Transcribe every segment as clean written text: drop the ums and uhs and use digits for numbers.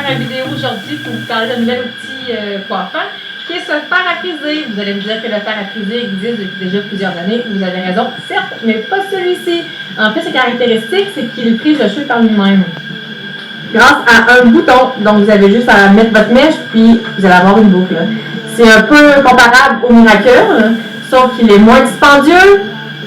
faire une vidéo aujourd'hui pour vous parler d'un nouvel outil coiffant qui est se faire à friser. Vous allez me dire que le fer à friser existe depuis déjà plusieurs années. Vous avez raison, certes, mais pas celui-ci. En fait, sa caractéristique, c'est qu'il frise le cheveu par lui-même. Grâce à un bouton. Donc, vous avez juste à mettre votre mèche, puis vous allez avoir une boucle. C'est un peu comparable au Miracle, sauf qu'il est moins dispendieux,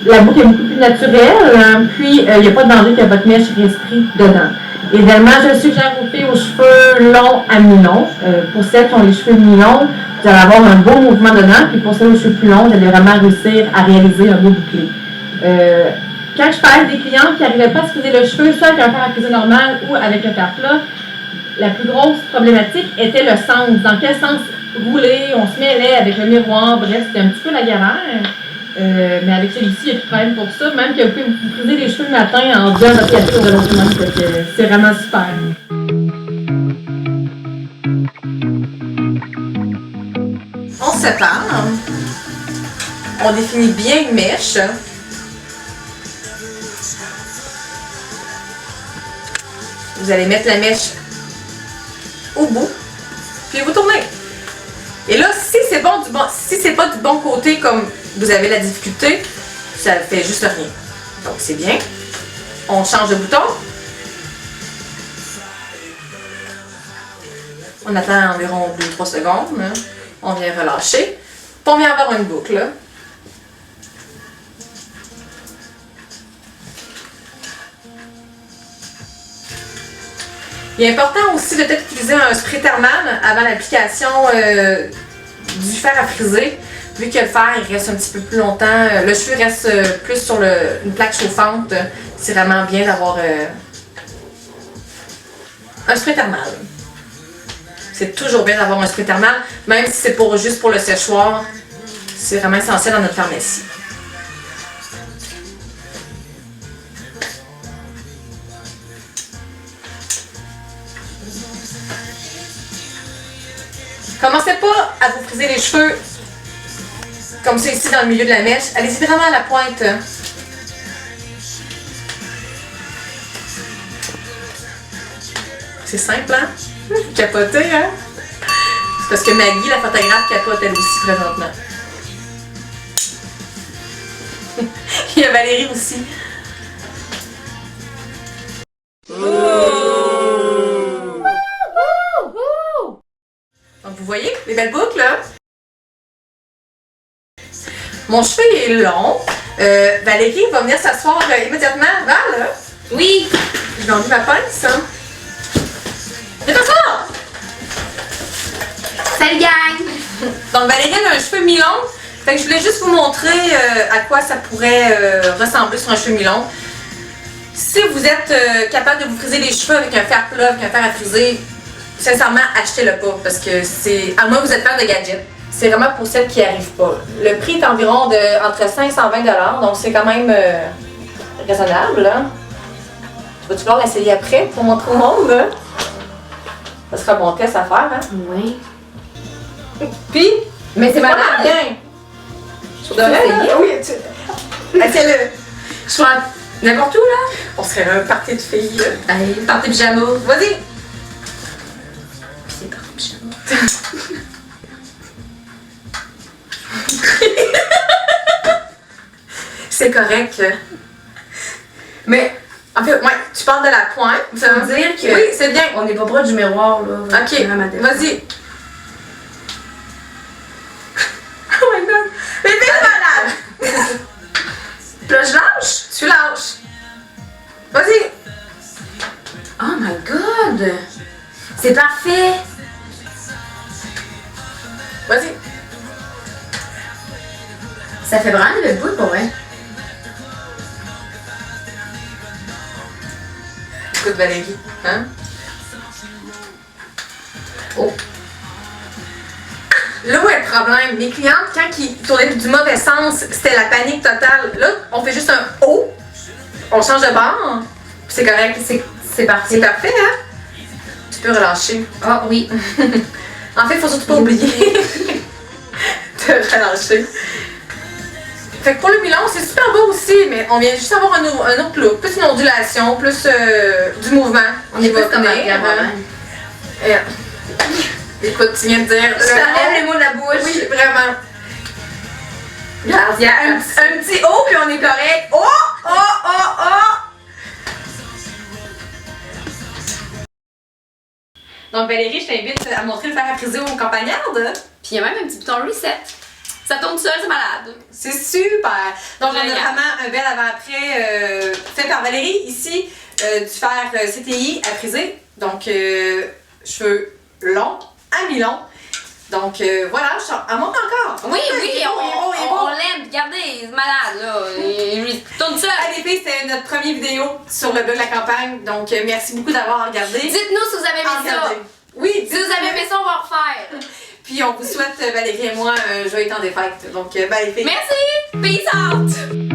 la boucle est beaucoup plus naturelle, puis il n'y a pas de danger que votre mèche reste prise dedans. Évidemment, je suggère aux filles aux cheveux longs à mi-longs. Pour celles qui ont les cheveux mi-longs, vous allez avoir un beau mouvement dedans, puis pour celles aux cheveux plus longs, vous allez vraiment réussir à réaliser un beau bouclé. Quand je parlais des clients qui n'arrivaient pas à se friser le cheveu, soit avec un fer à friser normal ou avec le fer plat, la plus grosse problématique était le sens. Dans quel sens rouler, on se mêlait avec le miroir, bref, c'était un petit peu la galère. Mais avec celui-ci, il n'y a plus de problème pour ça. Même que vous pouvez vous friser les cheveux le matin en faisant votre capture de l'autre main. C'est vraiment super. 11 septembre. On définit bien une mèche. Vous allez mettre la mèche au bout, puis vous tournez. Et là, si c'est bon si c'est pas du bon côté comme vous avez la difficulté, ça fait juste rien. Donc c'est bien. On change de bouton. On attend environ 2-3 secondes. On vient relâcher. Puis on vient avoir une boucle. Là. Il est important aussi de peut-être utiliser un spray thermal avant l'application du fer à friser. Vu que le fer il reste un petit peu plus longtemps, le cheveu reste plus sur une plaque chauffante. C'est vraiment bien d'avoir un spray thermal. C'est toujours bien d'avoir un spray thermal, même si c'est juste pour le séchoir. C'est vraiment essentiel dans notre pharmacie. Commencez pas à vous friser les cheveux comme c'est ici dans le milieu de la mèche. Allez-y vraiment à la pointe. C'est simple, hein? Capoter, hein? C'est parce que Maggie, la photographe, capote elle aussi présentement. Il y a Valérie aussi. Donc vous voyez les belles boucles là? Mon cheveu est long. Valérie va venir s'asseoir immédiatement. Val, là? Oui! Je vais enlever ma pince. Hein? Viens t'asseoir! Salut gang! Donc Valérie a un cheveu mi-long. Fait que je voulais juste vous montrer à quoi ça pourrait ressembler sur un cheveu mi-long. Si vous êtes capable de vous friser les cheveux avec un fer plat, avec un fer à friser, sincèrement, achetez-le pas parce que c'est. À moins que vous êtes fan de gadgets. C'est vraiment pour celles qui n'y arrivent pas. Le prix est environ entre 5 et 120 $, donc c'est quand même raisonnable. Hein? Tu vas-tu vouloir l'essayer après pour montrer au monde? Hein? Ça sera un bon test à faire. Hein? Oui. Puis, Mais c'est pas malade! mal bien. Tu devrais essayer? Oui, essaye-le. Je crois n'importe où là. On serait un party de filles. Allez, party pyjama. Vas-y. C'est party pyjama. C'est correct. Mais, en fait, ouais, tu parles de la pointe. Ça veut dire que. Oui, c'est bien. On n'est pas proche du miroir là. Ok, vas-y. Oh my god. Mais t'es malade. Là, je lâche. Tu lâches. Vas-y. Oh my god! C'est parfait! Vas-y. Ça fait vraiment de belles boules pour vrai. Écoute Valérie, hein? Oh! Là où est le problème? Mes clientes, quand ils tournaient du mauvais sens, c'était la panique totale. Là, on fait juste un O, on change de bord, puis c'est correct, c'est parti. C'est parfait, hein? Tu peux relâcher. Ah oui. En fait, il faut surtout pas oublier de relâcher. Fait que pour le mi-long, c'est super beau aussi, mais on vient juste avoir un autre look, plus une ondulation, plus du mouvement. On est pas comme venir, avant. Écoute, tu viens de dire. Je t'enlève les mots de la bouche. Oui, vraiment. Regarde, il y a un petit O puis on est correct. Oh! Oh! Oh! Oh! Donc Valérie, je t'invite à montrer le fer à friser aux campagnardes. Puis il y a même un petit bouton reset. Ça tourne seul, c'est malade. C'est super! Donc, on a Génial. vraiment un bel avant-après fait par Valérie ici, du fer CTI à friser. Donc, cheveux longs à mi-long. Donc, voilà, elle monte encore. Oui, Il oui, est beau, il est beau, il est beau. on l'aime. Regardez, c'est malade, là. Il tourne seul. Ah, les filles, c'était notre première vidéo sur le blog de la campagne. Donc, merci beaucoup d'avoir regardé. Dites-nous si vous avez aimé ça. Oui, Si vous avez aimé ça, on va refaire. Puis, on vous souhaite, Valérie et moi, un joyeux temps des fêtes. Donc, bye les filles. Merci. Peace out.